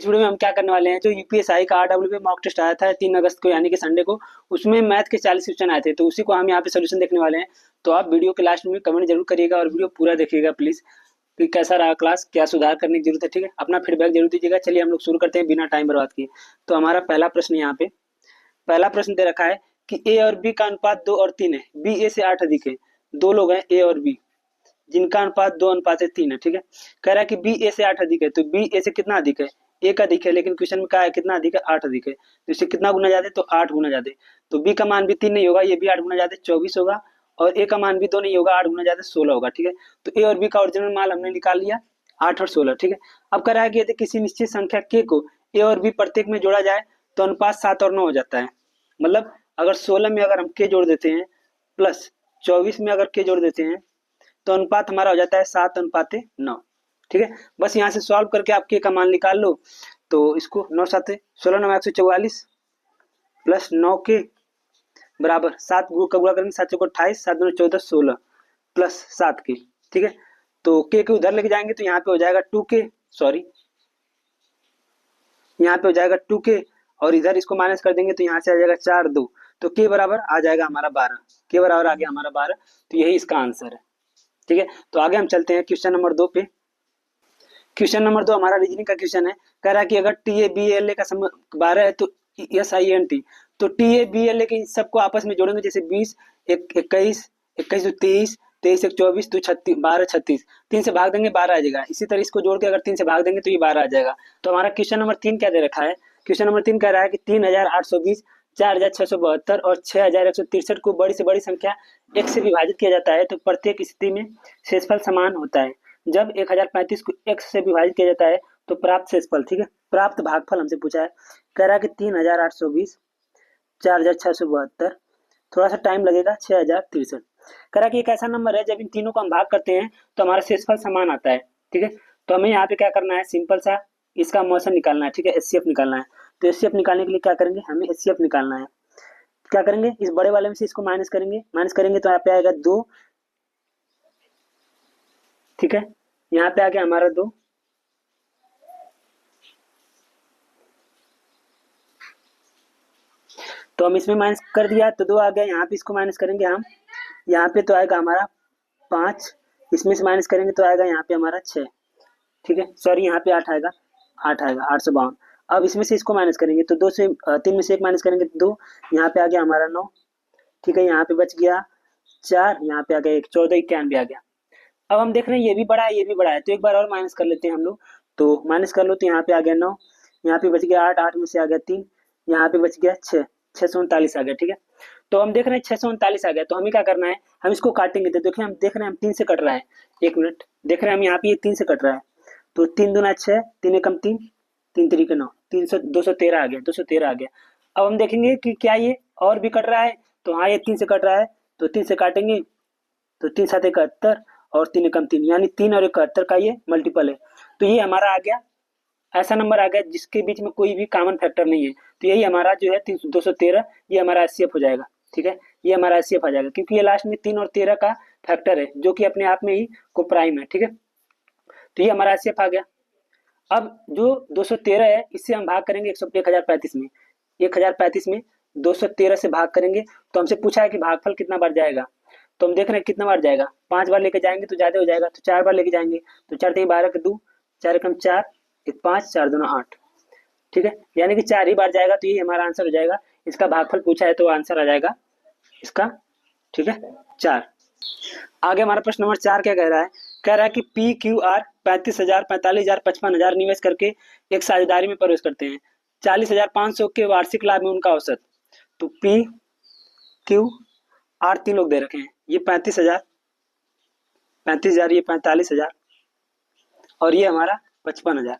इस वीडियो में हम क्या करने वाले हैं, जो यूपीएसआई का आरडब्ल्यू मॉक टेस्ट आया था 3 अगस्त को यानी कि संडे को, उसमें मैथ के 40 क्वेश्चन आए थे, तो उसी को हम यहाँ पे सोल्यूशन देखने वाले हैं। तो आप वीडियो के लास्ट में कमेंट जरूर करिएगा और वीडियो पूरा देखिएगा प्लीज, कि कैसा रहा क्लास, क्या सुधार करने की जरूरत है। ठीक है, अपना फीडबैक जरूर दीजिएगा। चलिए हम लोग शुरू करते हैं बिना टाइम बर्बाद किए। तो हमारा पहला प्रश्न यहाँ पे, पहला प्रश्न दे रखा है कि ए और बी का अनुपात 2 और 3 है, बी ए से 8 अधिक है। दो लोग हैं ए और बी, जिनका अनुपात 2:3 है। ठीक है, कह रहा है कि बी ए से 8 अधिक है, तो बी ए से कितना अधिक है, एक अधिक है, लेकिन क्वेश्चन में कहा है कितना अधिक है, 8 अधिक है। तो इससे कितना गुना ज्यादा है, तो 8 गुना ज्यादा है। तो बी का मान भी 3 नहीं होगा, ये भी 8 गुना ज्यादा 24 होगा, और ए का मान भी 2 नहीं होगा, 8 गुना ज्यादा 16 होगा। ठीक है, तो ए और बी का ओरिजिनल मान हमने निकाल लिया 8 और 16। ठीक है, अब कह रहा है कि यदि किसी निश्चित संख्या के को ए और बी प्रत्येक में जोड़ा जाए तो अनुपात 7 और 9 हो जाता है। मतलब अगर 16 में अगर हम के जोड़ देते हैं प्लस 24 में अगर के जोड़ देते हैं तो अनुपात हमारा हो जाता है 7:9। ठीक है, बस यहाँ से सॉल्व करके आप के का मान निकाल लो। तो इसको 9 7 16 9 144 प्लस 9 के बराबर 7 का गुणा करेंगे, 7 चौको 28, 7 दूनी 14 16 प्लस 7 के। ठीक है, तो के उधर लेके जाएंगे तो यहाँ पे हो जाएगा 2 के, सॉरी यहाँ पे हो जाएगा 2 के, और इधर इसको माइनस कर देंगे तो यहाँ से आ जाएगा 4 2, तो के बराबर आ जाएगा हमारा 12, के बराबर आ गया हमारा 12। तो यही इसका आंसर है। ठीक है, तो आगे हम चलते हैं क्वेश्चन नंबर 2 पे। क्वेश्चन नंबर 2 हमारा रीजनिंग का क्वेश्चन है। कह रहा है कि अगर T A B L A का 12 है तो एस आई एन टी, तो T A B L A के सबको आपस में जोड़ेंगे, जैसे 20 21 21 तो 23 23 एक 24 तो 36 12 36, 3 से भाग देंगे 12 आ जाएगा। इसी तरह इसको जोड़ के अगर 3 से भाग देंगे तो ये 12 आ जाएगा। तो हमारा क्वेश्चन नंबर 3 क्या दे रखा है, क्वेश्चन नंबर 3 कह रहा है कि 3820 4672 और 6163 को बड़ी से बड़ी संख्या एक से विभाजित किया जाता है तो प्रत्येक स्थिति में शेषफल समान होता है। जब 1035 को x से विभाजित किया जाता है तो प्राप्त शेषफल, ठीक है, प्राप्त भागफल हमसे पूछा है। कह रहा है कि 3820 4672, थोड़ा सा टाइम लगेगा, 6063। कह रहा है कि एक ऐसा नंबर है जब इन तीनों को हम भाग करते हैं तो हमारा शेषफल समान आता है। ठीक है, तो हमें यहाँ पे क्या करना है, सिंपल सा इसका मोशन निकालना है। ठीक है, एचसीएफ निकालना है। तो एचसीएफ निकालने के लिए क्या करेंगे, हमें एचसीएफ निकालना है। क्या करेंगे, इस बड़े वाले में से इसको माइनस करेंगे, माइनस करेंगे तो यहाँ पे आएगा 2। ठीक है, यहाँ पे आ गया हमारा 2, तो हम इसमें माइनस कर दिया तो 2 आ गया। यहाँ पे इसको माइनस करेंगे हम, यहाँ पे तो आएगा हमारा 5, इसमें से माइनस करेंगे तो आएगा यहाँ पे हमारा 6। ठीक है, सॉरी यहाँ पे 8 आएगा, 8 आएगा 852। अब इसमें से इसको माइनस करेंगे तो 2 से 3 में से 1 माइनस करेंगे तो 2, यहाँ पे आ गया हमारा 9। ठीक है, यहाँ पे बच गया 4, यहाँ पे आ गया 1, 14 91 आ गया। अब हम देख रहे हैं ये भी बड़ा है ये भी बड़ा है, तो एक बार और माइनस कर लेते हैं हम लोग। तो माइनस कर लो तो यहाँ पे आ गया 9, यहाँ पे बच गया 8, 8 में से आ गया 3, यहाँ पे बच गया 6, 639 आ गया। ठीक है, तो हम देख रहे हैं 639 आ गया, तो हमें क्या करना है, हम इसको काटेंगे। तो देखिए हम देख रहे हैं हम 3 से कट रहा है, 1 मिनट, देख रहे हैं हम यहाँ पे ये 3 से कट रहा है, तो 3 दूना 6, 3 एकम 3, 3 3 9, 300 213 आ गया, 213 आ गया। अब हम देखेंगे कि क्या ये और भी कट रहा है, तो हाँ ये 3 से कट रहा है, तो 3 से काटेंगे तो 3 7 71 और 3 एकम 3, यानी 3 और 71 का ये मल्टीपल है। तो ये हमारा आ गया, ऐसा नंबर आ गया जिसके बीच में कोई भी कॉमन फैक्टर नहीं है। तो यही हमारा जो है 213, ये हमारा एचसीएफ हो जाएगा। ठीक है, ये हमारा एचसीएफ आ जाएगा क्योंकि ये लास्ट में 3 और 13 का फैक्टर है जो कि अपने आप में ही को प्राइम है। ठीक है, तो ये हमारा एचसीएफ आ गया। अब जो 213 है इससे हम भाग करेंगे 1035 में, 1035 में 213 से भाग करेंगे तो हमसे पूछा है कि भागफल कितना बार जाएगा। तो हम देख रहे हैं कितना बार जाएगा, 5 बार लेके जाएंगे तो ज्यादा हो जाएगा, तो 4 बार लेके जाएंगे तो 4 3 12 के 2, 4 एकम 4, 1 5, 4 2 8। ठीक है, यानी कि 4 ही बार जाएगा, तो ये हमारा आंसर हो जाएगा। इसका भागफल पूछा है तो आंसर आ जाएगा इसका। ठीक है, 4। आगे हमारा प्रश्न नंबर 4 क्या कह रहा है, कह रहा है कि पी क्यू आर 35,000 45,000 55,000 निवेश करके एक साझेदारी में प्रवेश करते हैं। 40,500 के वार्षिक लाभ में उनका औसत। तो पी क्यू आर 3 लोग दे रखे हैं, ये 35,000 ये 45,000 और ये हमारा 55,000।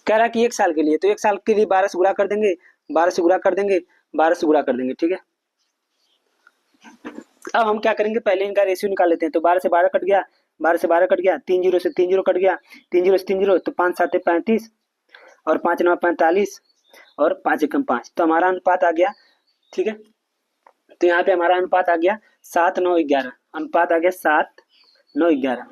कह रहा है कि 1 साल के लिए, तो 1 साल के लिए 12 से गुणा कर देंगे, 12 से गुणा कर देंगे, 12 से गुणा कर देंगे। ठीक है, अब हम क्या करेंगे, पहले इनका रेशियो निकाल लेते हैं। तो 12 से 12 कट गया, 12 से 12 कट गया, 3 0 से 3 0 कट गया, 3 0 से 3 0, तो 5 7 35 और 5 9 45 और 5 एकम 5, तो हमारा अनुपात आ गया। ठीक है, तो यहाँ पे हमारा अनुपात आ गया 7 9 11, अनुपात आ गया 7 9 11।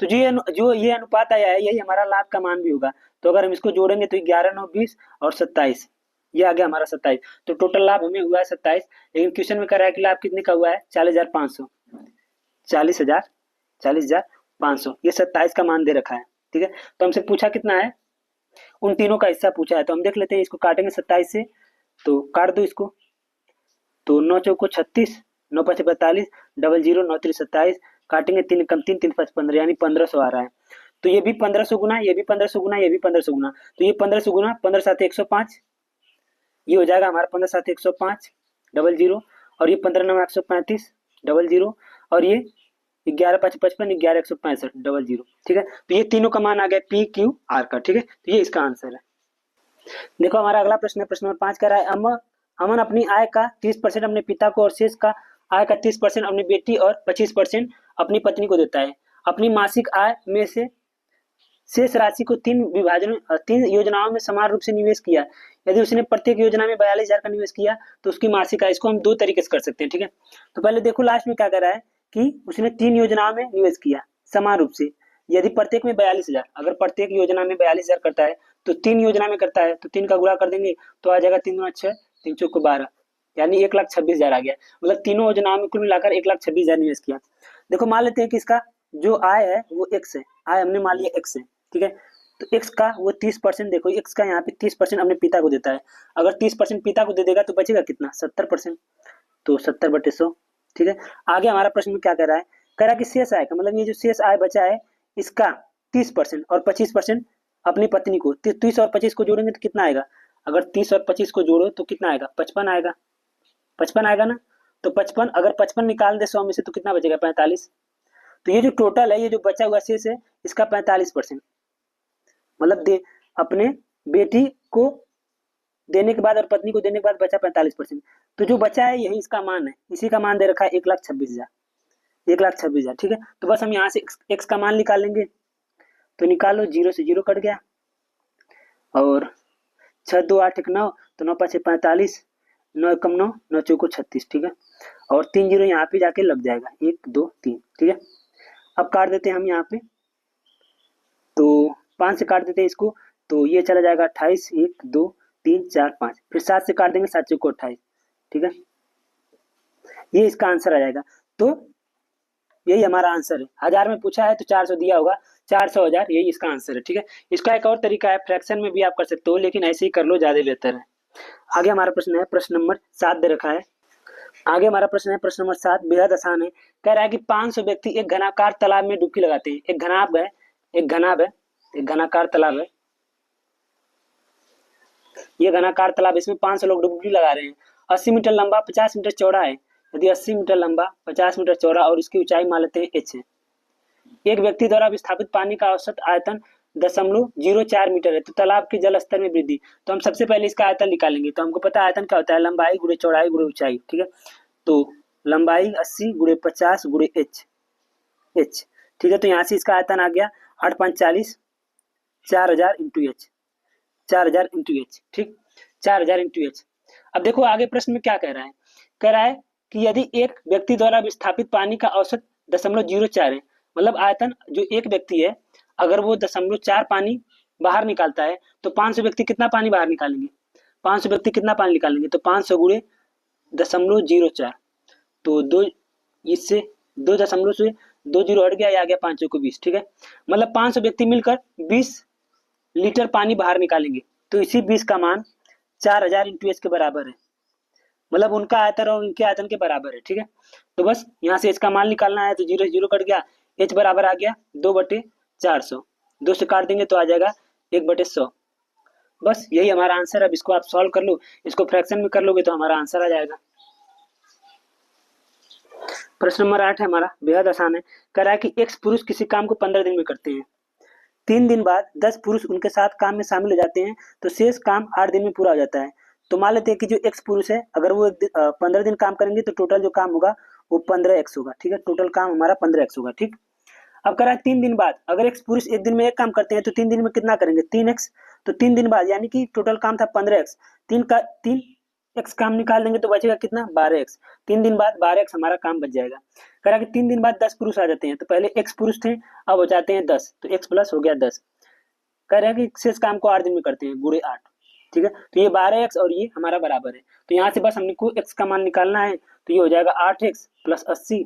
तो जो ये अनुपात आया है यही हमारा लाभ का मान भी होगा। तो अगर हम इसको जोड़ेंगे तो 11 9 20 और 27, ये आ गया हमारा 27। तो टोटल लाभ हमें हुआ है 27। लेकिन क्वेश्चन में कह रहा है कि लाभ कितने का हुआ है, 40,500, 40,000, 40,500, ये 27 का मान दे रखा है। ठीक है, तो हमसे पूछा कितना है, उन तीनों का हिस्सा पूछा है। तो हम देख लेते हैं, इसको काटेंगे 27 से, तो काट दो इसको। तो 9 चौको 36, 9 5 42, 00, 9 3 27, काटेंगे 3 कम 3 3 5 15, यानी 1500 आ रहा है। तो ये भी 1500 गुना, ये भी 1500 गुना, ये भी 1500 गुना, तो ये 1500 गुना 15 7 105, ये हो जाएगा हमारा 15 7 105, 00, और ये 15 9 135, 00, और ये 11 5 55, 11 165, 00। ठीक है, तो ये तीनों का मान आ गया पी क्यू आर का। ठीक है, तो ये इसका आंसर है। देखो हमारा अगला प्रश्न है, प्रश्न नंबर 5 कह रहा है, अमन अपनी आय का 30% अपने पिता को और शेष का आय का 30% अपनी बेटी और 25% अपनी पत्नी को देता है। अपनी मासिक आय में से शेष राशि को तीन योजनाओं में समान रूप से निवेश किया। यदि उसने प्रत्येक योजना में 42,000 का निवेश किया तो उसकी मासिक आय, इसको हम दो तरीके से कर सकते हैं। ठीक है, तो पहले देखो लास्ट में क्या कर रहा है कि उसने 3 योजनाओं में निवेश किया समान रूप से। यदि प्रत्येक में 42,000, अगर प्रत्येक योजना में 42,000 करता है तो 3 योजना में करता है तो 3 का गुणा कर देंगे तो आ जाएगा 3 दूना 6, 3 चौको 12, यानी 1,26,000 आ गया। मतलब तीनों योजनाओं में कुल मिलाकर 1,26,000 निवेश किया। देखो मान लेते हैं कि इसका जो आय है वो x है, आय हमने मान लिया x है। ठीक है, तो x का वो 30%, देखो x का यहाँ पे 30% अपने पिता को देता है। अगर 30% पिता को दे देगा तो बचेगा कितना, 70%, तो 70/100। ठीक है, आगे हमारा प्रश्न में क्या कह रहा है, कह रहा है कि शेष आय का मतलब ये जो शेष आय बचा है इसका 30% और 25% अपनी पत्नी को, 30 और 25 को जोड़ेंगे तो कितना आएगा, अगर 30 और 25 को जोड़ो तो कितना आएगा, 55 आएगा, 55 आएगा ना। तो 55, अगर 55 निकाल दे 100 में से तो कितना बचेगा, 45। तो ये जो टोटल है, ये जो बचा हुआ शेष है इसका 45%, मतलब दे अपने बेटी को देने के बाद और पत्नी को देने के बाद बचा 45%। तो जो बचा है यही इसका मान है, इसी का मान दे रखा है 1,26,000, 1,26,000। ठीक है, तो बस हम यहाँ से x का मान निकाल लेंगे। तो निकालो, 0 से 0 कट गया, और 6 2 8 1 9, तो 9 5 45, 9 कम 9, 9 चौको 36। ठीक है, और 3 0 यहाँ पे जाके लग जाएगा, 1 2 3। ठीक है, अब काट देते हैं हम यहाँ पे, तो 5 से काट देते हैं इसको, तो ये चला जाएगा 28, 1 2 3 4 5, फिर 7 से काट देंगे, 7 चौको 28। ठीक है, ये इसका आंसर आ जाएगा। तो यही हमारा आंसर है। 1000 में पूछा है तो 400 दिया होगा, 400 1000, यही इसका आंसर है। ठीक है, इसका एक और तरीका है, फ्रैक्शन में भी आप कर सकते हो, लेकिन ऐसे ही कर लो, ज्यादा बेहतर है। आगे हमारा प्रश्न है, प्रश्न नंबर 7 दे रखा है। आगे हमारा प्रश्न है, प्रश्न नंबर 7 बेहद आसान है। कह रहा है कि 500 व्यक्ति एक घनाकार तालाब में डुबकी लगाते हैं। एक घनाब है, एक घनाकार तालाब है, ये घनाकार तालाब, इसमें 500 लोग डुबकी लगा रहे हैं। 80 मीटर लंबा, 50 मीटर चौड़ा है। यदि 80 मीटर लंबा, 50 मीटर चौड़ा और इसकी ऊंचाई मान लेते हैं h है। एक व्यक्ति द्वारा विस्थापित पानी का औसत आयतन 0.04 मीटर है, तो तालाब के जल स्तर में वृद्धि। तो हम सबसे पहले इसका आयतन निकालेंगे। तो हमको पता है आयतन क्या होता है, लंबाई गुणे चौड़ाई गुणे ऊंचाई। ठीक है, तो लंबाई 80 गुणे 50 गुणे h। ठीक है, तो यहाँ से इसका आयतन आ गया 8 5 40, 4000 इंटू एच, 4000 इंटू एच। ठीक, 4000 इंटू एच। अब देखो आगे प्रश्न में क्या कह रहा है, कह रहा है कि यदि एक व्यक्ति द्वारा विस्थापित पानी का औसत 0.04 है, मतलब आयतन जो एक व्यक्ति है अगर वो 0.4 पानी बाहर निकालता है तो 500 व्यक्ति कितना पानी बाहर निकालेंगे, 500 व्यक्ति कितना पानी निकालेंगे, तो 500 गुणे 0.04, तो दो, इससे 2 दशमलव से 2 जीरो हट गया, ये आ गया 5 को 20। ठीक है, मतलब 500 व्यक्ति मिलकर 20 लीटर पानी बाहर निकालेंगे, तो इसी 20 का मान 4000 इंटू एच के बराबर है, मतलब उनका आयतन और उनके आयतन के बराबर है। ठीक है, तो बस यहाँ से इसका मान निकालना है, तो 0 0 कट गया, एच बराबर आ गया 2/400, 2 से काट देंगे तो आ जाएगा 1/100। बस यही हमारा आंसर। अब इसको आप सॉल्व कर लो, इसको फ्रैक्शन में कर लोगे तो हमारा आंसर आ जाएगा। प्रश्न नंबर 8 है हमारा, बेहद आसान है। कह रहा है कि x पुरुष किसी काम को 15 दिन में करते हैं, 3 दिन बाद 10 पुरुष उनके साथ काम में शामिल हो जाते हैं, तो शेष काम 8 दिन में पूरा हो जाता है। तो मान लेते हैं कि जो x पुरुष है अगर वो 15 दिन काम करेंगे तो टोटल जो काम होगा वो 15x होगा। ठीक है, टोटल काम हमारा 15x होगा। ठीक, अब कह रहा है 3 दिन बाद अगर x पुरुष एक दिन में एक काम करते हैं तो 3 दिन में कितना करेंगे, 3x। तो 3 दिन बाद यानी कि टोटल काम था 15x, 3x काम निकाल देंगे तो बचेगा कितना, 12x। 3 दिन बाद 12x हमारा काम बच जाएगा। कह रहा है कि 3 दिन बाद 10 पुरुष आ जाते हैं, तो पहले x पुरुष थे अब हो जाते हैं 10, तो x प्लस हो गया 10। कह रहे हैं कि शेष काम को 8 दिन में करते हैं, गुणे 8। ठीक है, तो ये 12x और ये हमारा बराबर है, तो यहाँ से बस हमको x का मान निकालना है। तो ये हो जाएगा 8x प्लस 80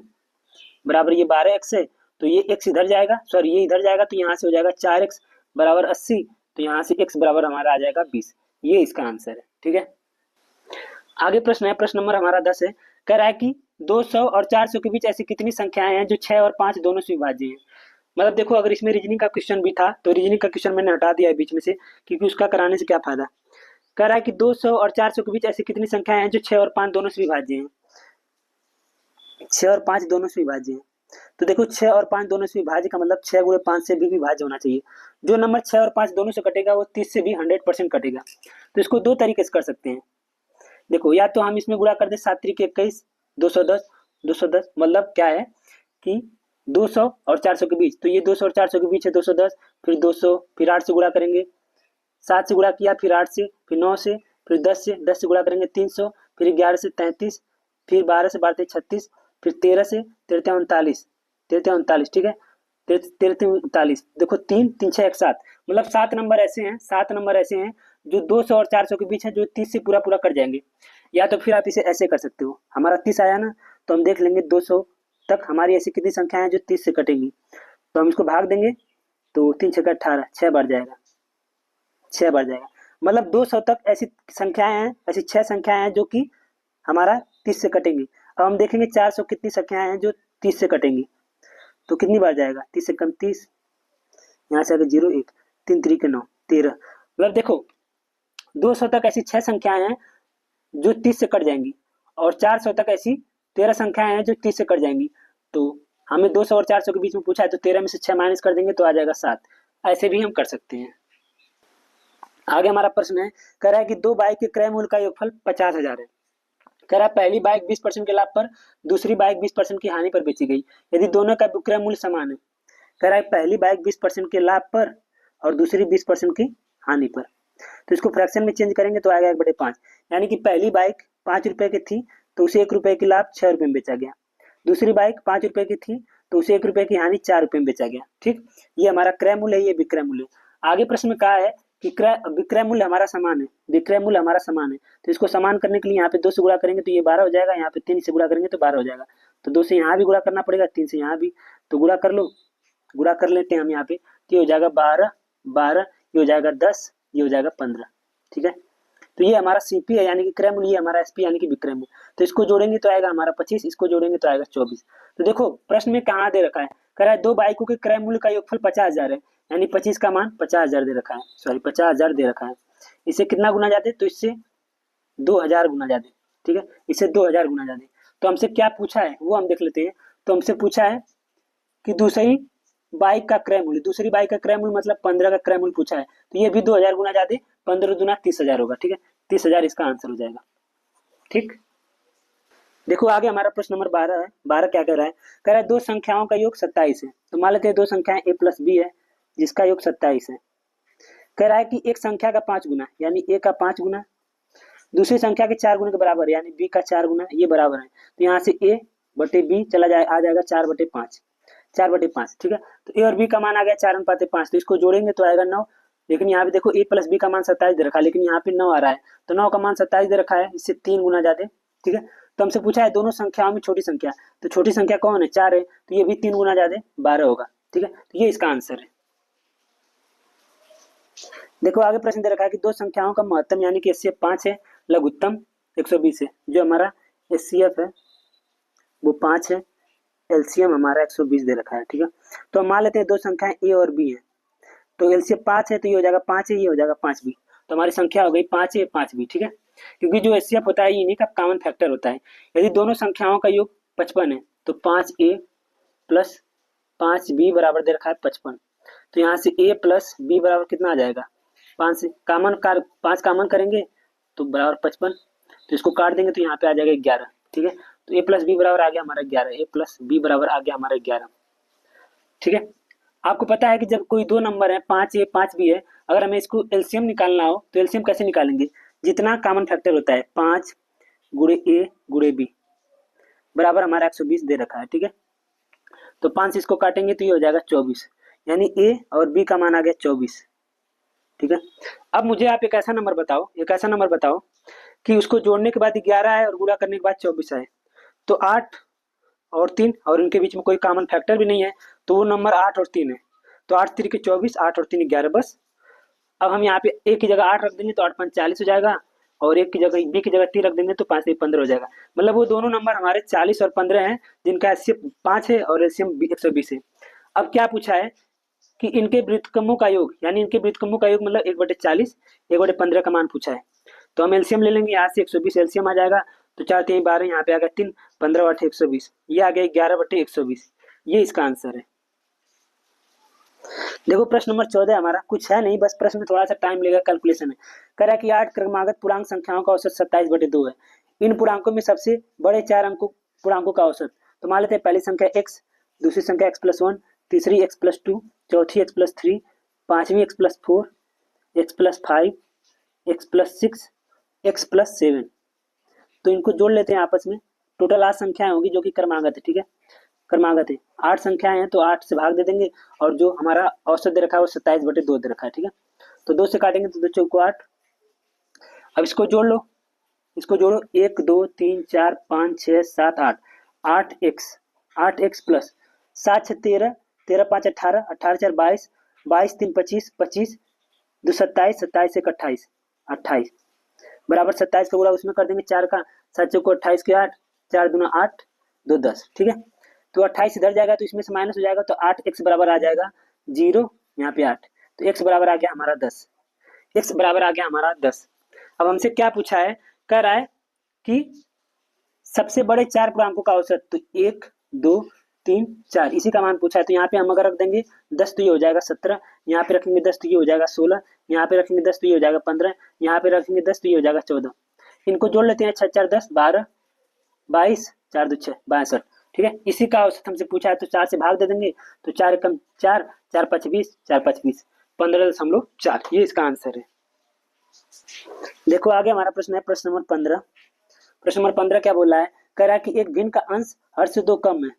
बराबर ये 12x है, तो ये x इधर जाएगा, सॉरी ये इधर जाएगा, तो यहाँ से हो जाएगा 4x बराबर 80, तो यहाँ से x बराबर हमारा आ जाएगा 20। ये इसका आंसर है। ठीक है, आगे प्रश्न है, प्रश्न नंबर हमारा 10 है। कह रहा है कि 200 और 400 के बीच ऐसी कितनी संख्याएं हैं जो 6 और 5 दोनों से विभाज्य हैं। मतलब देखो, अगर इसमें रीजनिंग का क्वेश्चन भी था तो रीजनिंग का क्वेश्चन मैंने हटा दिया है बीच में से, क्योंकि उसका कराने से क्या फायदा। कह रहा है कि 200 और 400 के बीच ऐसी कितनी संख्याएं हैं जो 6 और 5 दोनों से विभाज्य हैं। 6 और 5 दोनों से विभाज्य हैं, तो देखो 6 और 5 दोनों से विभाज्य का मतलब 6 गुणे 5 से भी विभाज्य होना चाहिए। जो नंबर 6 और 5 दोनों से कटेगा वो 30 से भी 100% कटेगा। तो इसको दो तरीके से कर सकते हैं। देखो, या तो हम इसमें गुणा कर दे 7 त्रिक 21, 210, 210 मतलब क्या है कि 200 और 400 के बीच, तो ये 200 और 400 के बीच है 210, फिर 200, फिर 8 से गुणा करेंगे, 7 से गुणा किया, फिर 8 से, फिर 9 से, फिर 10 से गुणा करेंगे 300, फिर 11 से 33, फिर 12 से 12 36, फिर 13 से 13 39, 13 39, ठीक है, 13 39, देखो 3 3 6 1 7, मतलब 7 नंबर ऐसे हैं, 7 नंबर ऐसे हैं जो 200 और 400 के बीच है, जो 30 से पूरा पूरा कट जाएंगे। या तो फिर आप इसे ऐसे कर सकते हो, हमारा 30 आया ना, तो हम देख लेंगे 200 तक हमारी ऐसी कितनी संख्या है जो 30 से कटेंगी, तो हम इसको भाग देंगे, तो 3 6 18, 6 बढ़ जाएगा, 6 बढ़ जाएगा, मतलब 200 तक ऐसी संख्याएं हैं, ऐसी 6 संख्याएं हैं जो कि हमारा 30 से कटेंगी। अब हम देखेंगे 400 कितनी संख्याएं हैं जो 30 से कटेंगी, तो कितनी बार जाएगा, 30 से कम 30, यहाँ से आगे 0 1, 3 3 के 9 13, मतलब देखो 200 तक ऐसी 6 संख्याएं हैं जो 30 से कट जाएंगी, और 400 तक ऐसी 13 संख्याएं हैं जो 30 से कट जाएंगी। तो हमें 200 और 400 के बीच में पूछा है, तो 13 में से 6 माइनस कर देंगे तो आ जाएगा 7। ऐसे भी हम कर सकते हैं। आगे हमारा प्रश्न है, कह रहा है कि दो बाइक के क्रय मूल्य का योगफल 50,000 है। कह रहा है पहली बाइक 20% के लाभ पर, दूसरी बाइक 20% की हानि पर बेची गई, यदि दोनों का विक्रय मूल्य समान है। कह रहा है पहली बाइक 20% के लाभ पर और दूसरी 20% की हानि पर, तो इसको फ्रैक्शन में चेंज करेंगे तो आएगा 1/5, यानी कि पहली बाइक 5 रुपए की थी तो उसे 1 रुपए की लाभ 6 रुपए में बेचा गया, दूसरी बाइक 5 रुपए की थी तो उसे 1 रुपए की हानि 4 रुपए में बेचा गया। ठीक, ये हमारा क्रय मूल्य है, ये विक्रय मूल्य। आगे प्रश्न में कहा है कि विक्रय मूल्य हमारा समान है, विक्रय मूल्य हमारा समान है, तो इसको समान करने के लिए यहाँ पे 2 से गुणा करेंगे तो ये 12 हो जाएगा, यहाँ पे 3 से गुणा करेंगे तो 12 हो जाएगा, तो 2 से यहाँ भी गुणा करना पड़ेगा, 3 से यहाँ भी, तो गुणा कर लो, गुणा कर लेते हैं हम यहाँ पे, तो ये हो जाएगा 12 12, ये हो जाएगा 10, ये हो जाएगा 15। ठीक है, तो ये हमारा सीपी है यानी कि क्रय मूल्य, ये हमारा एसपी यानी कि विक्रय मूल्य, तो इसको जोड़ेंगे तो आएगा हमारा 25, इसको जोड़ेंगे तो आएगा 24। तो देखो प्रश्न में कहाँ दे रखा है, कह रहा है दो बाइकों के क्रय मूल्य का योगफल 50,000 है, यानी 25 का मान 50,000 दे रखा है, सॉरी 50,000 दे रखा है, इससे कितना गुना जाते, तो इससे 2000 गुना जाते। ठीक है, इससे 2000 गुना जाते। तो हमसे क्या पूछा है वो हम देख लेते हैं। तो हमसे पूछा है कि दूसरी बाइक का क्रय मूल्य, दूसरी बाइक का क्रय मूल्य मतलब 15 का क्रय मूल्य पूछा है, तो ये भी 2000 गुना जाते, 15 दुना 30,000 होगा। ठीक है, 30,000 इसका आंसर हो जाएगा। ठीक, देखो आगे हमारा प्रश्न नंबर 12 है। 12 क्या कह रहा है, कह रहा है दो संख्याओं का योग 27 है। तो मान लेते हैं दो संख्याएं a प्लस बी है जिसका योग 27 है। कह रहा है कि एक संख्या का 5 गुना यानी a का 5 गुना दूसरी संख्या के 4 गुने के बराबर यानी b का 4 गुना, ये बराबर है। तो यहाँ से a बटे b चला जाए, आ जाएगा 4/5, 4/5। ठीक है, तो a और b का मान आ गया 4:5, तो इसको जोड़ेंगे तो आएगा 9। लेकिन यहाँ पे देखो a प्लस b का मान 27 दे रखा है, लेकिन यहाँ पे 9 आ रहा है, तो 9 का मान 27 दे रखा है, इससे 3 गुना ज्यादा। ठीक है, तो हमसे पूछा है दोनों संख्याओं में छोटी संख्या, तो छोटी संख्या कौन है, 4 है, तो ये भी 3 गुना ज्यादा 12 होगा। ठीक है, तो ये इसका आंसर है। देखो आगे प्रश्न दे रखा है कि दो संख्याओं का महत्तम यानी कि एचसीएफ 5 है, लघुत्तम 120 है। जो हमारा एचसीएफ है वो 5 है, एलसीएम हमारा 120 दे रखा है। ठीक है, तो मान लेते हैं दो संख्याएं ए और बी है, तो एलसीएम 5 है तो ये हो जाएगा 5 है, ये हो जाएगा 5 बी, तो हमारी संख्या हो गई 5 ए 5 बी। ठीक है, क्योंकि जो एचसीएफ होता है ये इन्हीं का कॉमन फैक्टर होता है। यदि दोनों संख्याओं का योग 55 है तो 5 ए प्लस 5 बी बराबर दे रखा है 55, तो यहाँ से ए प्लस बी बराबर कितना आ जाएगा, 5 से कॉमन 5 कॉमन करेंगे तो बराबर 55, तो इसको काट देंगे तो यहाँ पे आ जाएगा 11। ठीक है, तो ए प्लस बी बराबर आ गया हमारा 11, ए प्लस बी बराबर आ गया हमारा 11। ठीक है, आपको पता है कि जब कोई दो नंबर है 5 ए 5 बी है, अगर हमें इसको एलसीएम निकालना हो तो एलसीएम कैसे निकालेंगे, जितना कॉमन फैक्टर होता है 5 गुणे ए गुणे बी बराबर हमारा 120 दे रखा है। ठीक है, तो 5 से इसको काटेंगे तो ये हो जाएगा 24, यानी ए और बी का मान आ गया 24। ठीक है। अब मुझे आप एक ऐसा नंबर बताओ कि उसको जोड़ने के बाद 11 आए और गुणा करने के बाद 24 आए, तो 8 और 3 और इनके बीच में कोई कॉमन फैक्टर भी नहीं है, तो वो नंबर 8 और 3 है। तो 8 3 के 24, 8 और 3 11 बस। अब हम यहाँ पे एक की जगह 8 रख देंगे तो 8 5 40 हो जाएगा, और एक की जगह बी की जगह 3 रख देंगे तो 5 3 15 हो जाएगा। मतलब वो दोनों नंबर हमारे 40 और 15 हैं, जिनका एलसीएम 5 है और एलसीएम 120 है। अब क्या पूछा है कि इनके व्युत्क्रमों का योग, यानी इनके व्युत्क्रमों का योग मतलब 1/40 1/15 का मान पूछा है। तो हम एलसीएम ले लेंगे, यहाँ से 120 एलसीएम आ जाएगा, तो 4 3 12, यहाँ पे आ गया 3 15 8 120, ये आ गया 11/120, ये इसका आंसर है। देखो प्रश्न नंबर 14 हमारा कुछ है नहीं, बस प्रश्न में थोड़ा सा टाइम लेगा, कैलकुलेशन है। कह रहा है कि 8 क्रमागत पूर्णांक संख्याओं का औसत 27/2 है। इन पूर्णांकों में सबसे बड़े 4 अंकों पूर्णांकों का औसत, तो मान लेते हैं पहली संख्या x, दूसरी संख्या x+1, तीसरी x+2, चौथी x+3, पांचवी x+4, x+5, x+6, x+7। तो इनको जोड़ लेते हैं आपस में, टोटल 8 संख्याएं होंगी जो कि क्रमागत है। ठीक है, क्रमागत है, 8 संख्याएं हैं तो 8 से भाग दे देंगे, और जो हमारा औसत दे रखा है वो 27/2 दे रखा है। ठीक है, तो 2 से काटेंगे तो 2 चौको 8। अब इसको जोड़ लो, 1 2 3 4 5 6 7 8, 8x प्लस 7 6 13, 13 5 18, 18 4 22, 22 3 25, 25 2 27, 27 1 28, 28 बराबर 27 का गुणा उसमें कर देंगे 4 का, 7 चौको 28 के 8, 4 दूना 8, 2 10। ठीक है, तो 28 इधर जाएगा तो इसमें से माइनस हो जाएगा, तो 8x बराबर आ जाएगा 0, यहाँ पे 8, तो x बराबर आ गया हमारा 10, x बराबर आ गया हमारा 10। अब हमसे क्या पूछा है, कह रहा है कि सबसे बड़े 4 पूर्णांकों का औसत, तो 1 2 3 4 इसी का मान पूछा है। तो यहाँ पे हम अगर रख देंगे 10 तो ये हो जाएगा 17, यहाँ पे रखेंगे 10 तो ये हो जाएगा 16, यहाँ पे रखेंगे 10 तो ये हो जाएगा 15, यहाँ पे रखेंगे 10 तो ये हो जाएगा 14। इनको जोड़ लेते हैं, 6 4 10 12, 22 4 2 6 62। ठीक है, इसी का औसत हमसे पूछा है, तो 4 से भाग दे देंगे, तो 4 कम 4, 4 5 20, 4 5 20, 15.4, ये इसका आंसर है। देखो आगे हमारा प्रश्न है प्रश्न नंबर 15। प्रश्न नंबर 15 क्या बोल रहा है, कह रहा है कि एक भिन्न का अंश हर से 2 कम है।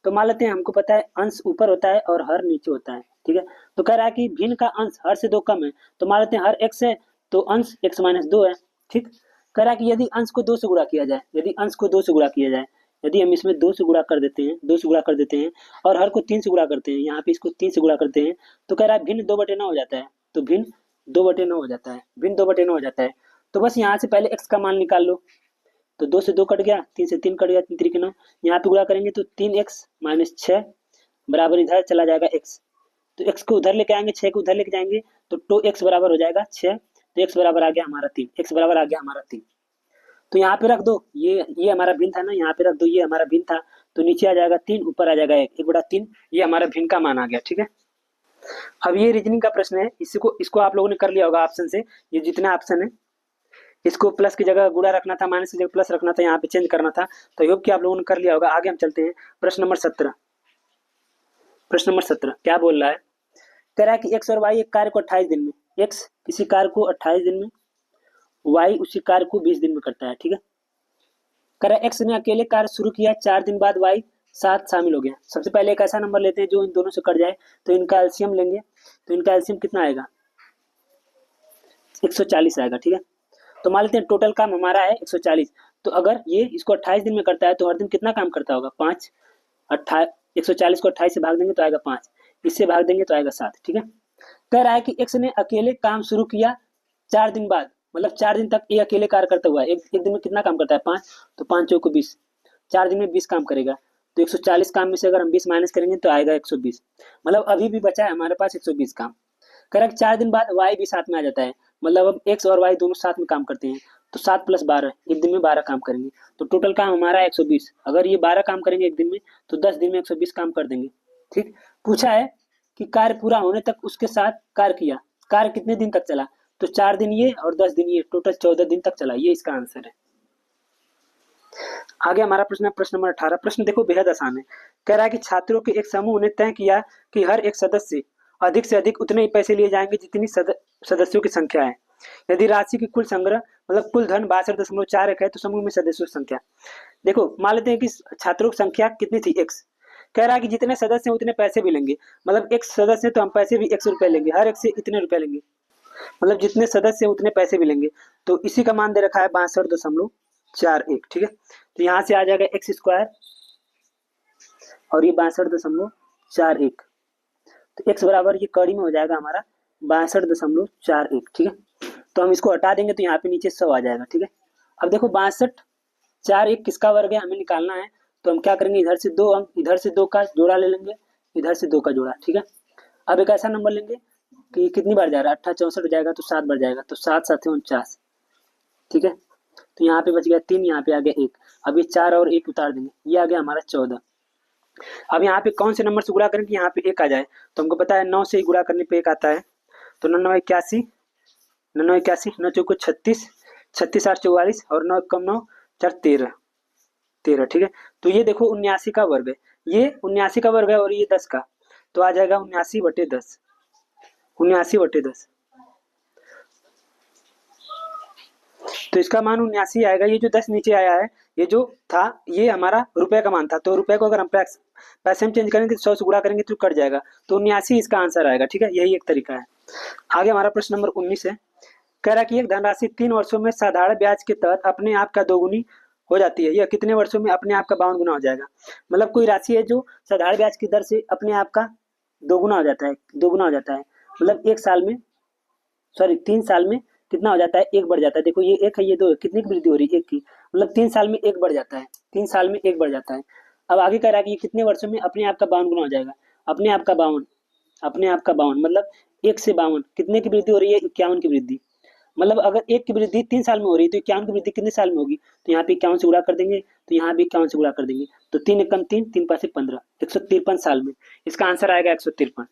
तो मान लेते हैं, हमको पता है अंश ऊपर होता है और हर नीचे होता है। ठीक है, तो कह रहा है कि भिन्न का अंश हर से 2 कम है, तो मान लेते हैं हर x है तो अंश x-2 है। ठीक, कह रहा है कि यदि अंश को 2 से गुणा किया जाए, यदि हम इसमें 2 से गुणा कर देते हैं और हर को 3 से गुणा करते हैं, यहाँ पे इसको 3 से गुणा करते हैं, तो कह रहा है भिन्न 2/9 हो जाता है। तो भिन्न 2/9 हो जाता है, तो बस यहाँ से पहले x का मान निकाल लो, तो 2 से 2 कट गया, 3 से 3 कट गया, 3 3 के 9, यहाँ पे गुणा करेंगे तो 3x - 6 बराबर इधर चला जाएगा x, तो x को उधर लेके आएंगे, 6 को उधर लेके जाएंगे, तो 2x बराबर हो जाएगा 6, तो x बराबर आ गया हमारा 3, तो यहाँ पे रख दो, ये हमारा भिन्न था ना, यहाँ पे रख दो, ये हमारा भिन्न था, तो नीचे आ जाएगा 3, ऊपर आ जाएगा 1/3, ये हमारा भिन्न का मान आ गया। ठीक है, अब ये रीजनिंग का प्रश्न है, इसको आप लोगों ने कर लिया होगा ऑप्शन से, ये जितना ऑप्शन है इसको प्लस की जगह गुणा रखना था, माइनस की जगह प्लस रखना था, यहाँ पे चेंज करना था, तो होप कि आप लोगों ने कर लिया होगा। आगे हम चलते हैं प्रश्न नंबर 17। प्रश्न नंबर 17 क्या बोल रहा है, कह रहा है कि x और y एक कार्य को 28 दिन में, x किसी कार्य को 28 दिन में, y उसी कार्य को 20 दिन में करता है। ठीक है, कह रहा है x ने अकेले कार्य शुरू किया, 4 दिन बाद y साथ शामिल हो गया। सबसे पहले एक ऐसा नंबर लेते हैं जो इन दोनों से कट जाए, तो इनका एलसीएम लेंगे, तो इनका एलसीएम कितना आएगा, 140 आएगा। ठीक है, तो मान लेते हैं टोटल काम हमारा है 140, तो अगर ये इसको 28 दिन में करता है तो हर दिन कितना काम करता होगा, 5, 140 को 28 से भाग देंगे तो आएगा 5, इससे भाग देंगे तो आएगा 7। ठीक है, कह रहा है कि x ने अकेले काम शुरू किया 4 दिन बाद, मतलब 4 दिन तक ये अकेले कार्य करता हुआ, एक दिन में कितना काम करता है 5, तो 5 चौको 20, 4 दिन में 20 काम करेगा, तो 140 काम में से अगर हम 20 माइनस करेंगे तो आएगा 120, मतलब अभी भी बचा है हमारे पास 120 काम। कह रहा है 4 दिन बाद y भी साथ में आ जाता है, मतलब अब x और y दोनों साथ में काम करते हैं, तो 7 + 12, एक दिन में 12 काम करेंगे, तो टोटल काम हमारा 120। अगर ये 12 काम करेंगे एक दिन में, तो 10 दिन में 120 काम कर देंगे। ठीक, पूछा है कि कार्य पूरा होने तक उसके साथ कार्य किया, कार्य कितने दिन तक चला, तो 4 दिन ये और 10 दिन ये, टोटल 14 दिन तक चला, ये इसका आंसर है। आगे हमारा प्रश्न है प्रश्न नंबर 18। प्रश्न देखो बेहद आसान है, कह रहा है कि छात्रों के एक समूह ने तय किया कि हर एक सदस्य अधिक से अधिक उतने ही पैसे लिए जाएंगे जितनी सदस्यों की संख्या है। यदि राशि की कुल संग्रह मतलब कुल धन 62.41 है, तो समूह में सदस्यों की संख्या, देखो मान लेते हैं कि छात्रों की संख्या कितनी थी, x। कह रहा है कि जितने सदस्य हैं उतने पैसे भी लेंगे, मतलब एक सदस्य तो हम पैसे भी 100 रुपए लेंगे, हर एक से इतने रुपए लेंगे। मतलब जितने सदस्य उतने पैसे मिलेंगे। तो इसी का मान दे रखा है 62.41, ठीक है। तो यहाँ से आ जाएगा एक्स स्क्वायर और ये 62.41। तो एक्स बराबर ये कड़ी में हो जाएगा हमारा 62.41, ठीक है। तो हम इसको हटा देंगे तो यहाँ पे नीचे 100 आ जाएगा, ठीक है। अब देखो 62.41 किसका वर्ग है हमें निकालना है। तो हम क्या करेंगे, इधर से दो, हम इधर से 2 का जोड़ा ले लेंगे, इधर से 2 का जोड़ा, ठीक है। अब एक ऐसा नंबर लेंगे कि कितनी बार जा रहा है, 68 64 जाएगा तो 7 बार जाएगा, तो 7 7 49, ठीक है। तो यहाँ पे बच गया 3, यहाँ पे आ गया 1। अब ये 4 और 1 उतार देंगे, ये आ गया हमारा 14। अब यहाँ पे कौन से नंबर से गुणा करें कि यहाँ पे 1 आ जाए। तो हमको पता है 9 से ही गुणा करने पे 1 आता है। तो 99 81, 99 81, 9 चौको 36, 36 8 44 और 9 कम 9 4 13, 13, ठीक है। तो ये देखो 79 का वर्ग है, ये 79 का वर्ग है और ये 10 का। तो आ जाएगा 79/10, 79/10। तो इसका मान 79 आएगा। ये जो 10 नीचे आया है, ये जो था ये हमारा रुपए का मान था। तो रुपए को अगर हम पैसे में चेंज करेंगे तो 100 से गुणा करेंगे तो कट जाएगा। तो 79 इसका आंसर आएगा, ठीक है। यही एक तरीका है। आगे हमारा प्रश्न नंबर 19 है। कह रहा है कि एक धनराशि 3 वर्षों में साधारण ब्याज के तहत अपने आप का दोगुनी हो जाती है, यह कितने वर्षों में अपने आप का 52 गुना हो जाएगा। मतलब कोई राशि है जो साधारण ब्याज की दर से अपने आप का दोगुना हो जाता है, दोगुना हो जाता है। मतलब 1 साल में, सॉरी 3 साल में कितना हो जाता है, 1 बढ़ जाता है। देखो ये 1 है, ये 2 है, कितनी की वृद्धि हो रही है, 1 की। मतलब 3 साल में 1 बढ़ जाता है, 3 साल में 1 बढ़ जाता है। अब आगे कह रहा है कि ये कितने वर्षों में अपने आप का 52 गुना हो जाएगा। अपने आप का 52, अपने आप का 52 मतलब 1 से 52 कितने की वृद्धि हो रही है, 51 की वृद्धि। मतलब अगर 1 की वृद्धि 3 साल में हो रही है तो 51 की वृद्धि कितने साल में होगी। तो यहाँ पे 51 से गुणा कर देंगे, तो यहाँ भी 51 से गुणा कर देंगे। तो 3 एकम 3, 3 5 15, 153 साल में। इसका आंसर आएगा 153।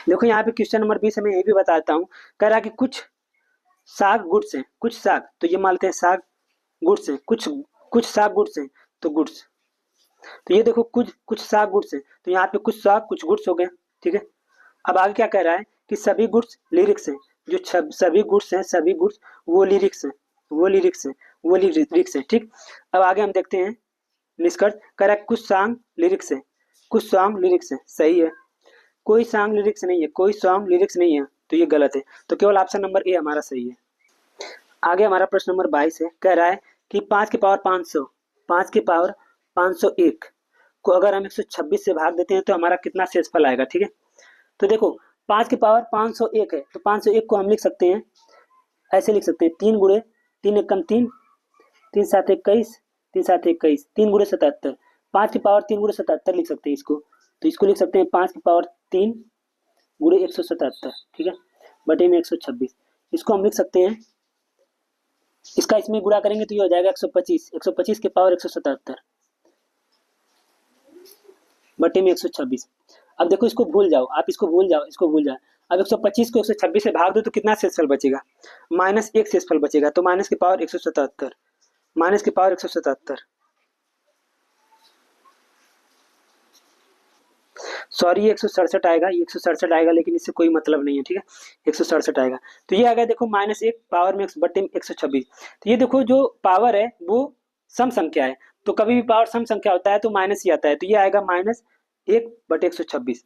देखो यहाँ पे क्वेश्चन नंबर 20 में ये भी बताता हूँ। कह रहा है कि कुछ साग गुड्स हैं, कुछ साग, तो ये मानते हैं साग गुड्स हैं, कुछ कुछ साग गुड्स हैं, तो गुड्स। तो ये देखो कुछ कुछ साग गुड्स हैं, तो यहाँ पे कुछ साग कुछ गुड्स हो गए, ठीक है। अब आगे क्या कह रहा है कि सभी गुड्स लिरिक्स हैं, जो सभी गुड्स हैं, सभी गुड्स वो लिरिक्स हैं, वो लिरिक्स हैं, वो लिरिक्स हैं, ठीक। अब आगे हम देखते हैं निष्कर्ष। कह रहा है कुछ सॉन्ग लिरिक्स है, कुछ सॉन्ग लिरिक्स है, सही है। कोई सॉन्ग लिरिक्स नहीं है, कोई सॉन्ग लिरिक्स नहीं है, तो ये गलत है। तो केवल ऑप्शन नंबर ए हमारा सही है। आगे हमारा प्रश्न नंबर 22 है। कह रहा है कि 5 की पावर 500, 5 की पावर 501 को अगर हम 126 से भाग देते हैं तो हमारा कितना शेषफल आएगा, ठीक है। तो देखो 5 की पावर 501 है, तो 501 को हम लिख सकते हैं, ऐसे लिख सकते हैं 3 गुणे 3 एकम 3, 3 7 21, 3 7 21, 3 गुणे 77। 5 की पावर 3 गुणे 77 लिख सकते हैं इसको। तो इसको लिख सकते हैं 5 की पावर 3 गुणे 177, ठीक है, बटे में 126। इसको हम लिख सकते हैं, इसका इसमें गुणा करेंगे तो ये हो जाएगा 125, 125 के पावर 177 बटे में 126। अब देखो इसको भूल जाओ, आप इसको भूल जाओ, इसको भूल जाओ। अब 125 को 126 से भाग दो तो कितना शेषफल बचेगा, -1 शेषफल बचेगा। तो माइनस की पावर 177, माइनस की पावर 177, सॉरी ये 167 आएगा, ये 167 आएगा, लेकिन इससे कोई मतलब नहीं है, ठीक है। 167 आएगा। तो ये आ गया देखो -1 पावर में बटे में 126। तो ये देखो जो पावर है वो सम संख्या है, तो कभी भी पावर सम संख्या होता है तो माइनस ही आता है। तो ये आएगा -1 बटे 126।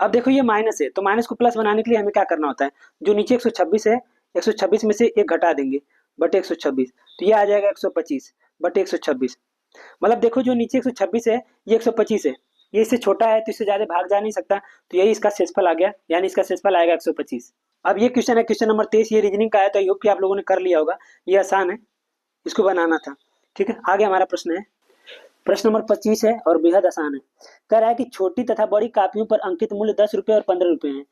अब देखो ये माइनस है, तो माइनस को प्लस बनाने के लिए हमें क्या करना होता है, जो नीचे 126 है, 126 में से 1 घटा देंगे बटे 126। तो ये आ जाएगा 125 बटे 126। मतलब देखो जो नीचे 126 है ये 125 है, ये इससे छोटा है तो इससे ज्यादा भाग जा नहीं सकता। तो यही इसका शेषफल आ गया, यानी इसका शेषफल आएगा 125। अब ये क्वेश्चन है क्वेश्चन नंबर 23, ये रीजनिंग का है, तो आई होप कि आप लोगों ने कर लिया होगा। ये आसान है, इसको बनाना था, ठीक है। आगे हमारा प्रश्न है, प्रश्न नंबर 25 है और बेहद आसान है। कह रहा है कि छोटी तथा बड़ी कापियों पर अंकित मूल्य 10 रुपए और 15 रुपए है।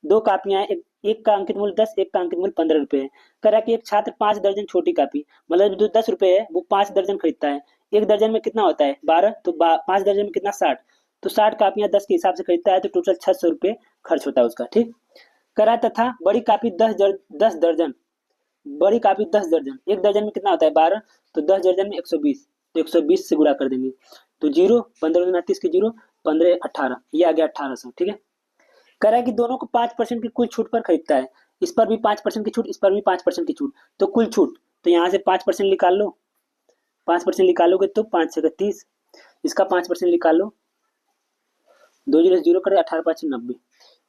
2 कापियां हैं, एक का अंकित मूल्य 10, एक का अंकित मूल्य 15 रुपए है। कह रहा है कि एक छात्र 5 दर्जन छोटी कापी, मतलब जो 10 रुपए है वो 5 दर्जन खरीदता है। एक दर्जन में कितना होता है 12, तो 5 दर्जन में कितना 60, तो 60 कापियां 10 के हिसाब से खरीदता है, तो टोटल 600 रुपये खर्च होता है उसका, ठीक। कह रहा है तथा बड़ी कापी 10 दर्जन, बड़ी कापी 10 दर्जन, एक दर्जन में कितना होता है 12, तो 10 दर्जन में 120, तो 120 से गुणा कर देंगे। तो 0 15 29 के 0 15 18, ये आ गया 1800, ठीक है। कह रहा है कि दोनों को 5% की कुल छूट पर खरीदता है, इस पर भी 5% की छूट, इस पर भी 5% की छूट, तो कुल छूट, तो यहाँ से 5% निकाल लो, 5% निकालोगे तो 5 से 30, इसका 5% निकाल लो, 2 0 0 कर 18 5 90,